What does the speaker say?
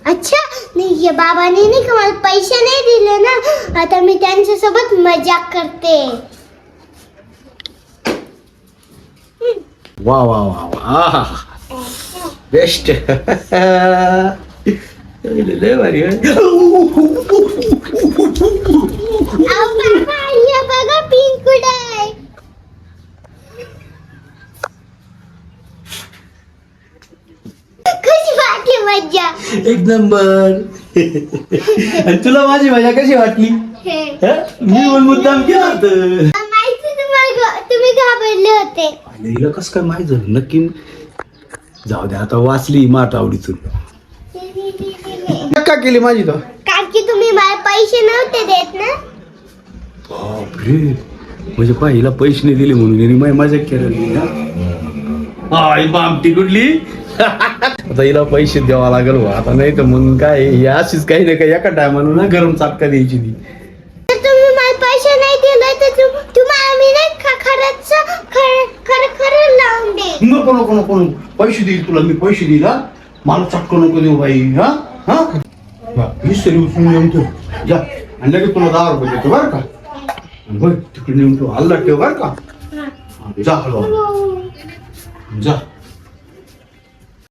अच्छा नाही ये बाबाने नाही का मला पैसे नाही दिले ना आता मी त्यांच्यासोबत मजाक करते वा वा वा वा बेस्ट लय भारी बाबा ये बघा पिंक कुठे कशी वाटली मज्जा एक नंबर आणि तुला माझी मजा कशी वाटली मी पण मुद्दाम केला होतं माहिती तुम्हाला तुम्ही घाबरले होते हिला कसं काय माहित झालं नक्की जाऊ दे आता वाचली माठ आवडीतून का केली माझी तो कारण की तुम्ही मला पैसे नव्हते देत ना बापरे म्हणजे हिला पैसे नाही दिले म्हणून हिने माझी मजा केली ना ही बामटी कुठली आता हिला पैसे द्यावा लागेल हो. आता नाही तर मग काय हे अशीच काही नाही काही एका टायमानं ना गरम चाटका द्यायची ती तुम्ही मला पैसे नाही दिले तर तुम्हाला मी नाही खरं लावून दे नको नको नको पैसे देईल तुला मी पैसे देईल हा मला चटका नको देऊ बाई हा हा वीस तरी उचलून येऊन ठेव जा आणि लगेच तुला 10 रुपये देतो बरं का बघ तिकडे नेऊन ठेव हल्ला ठेव बरं का जा हलवा जा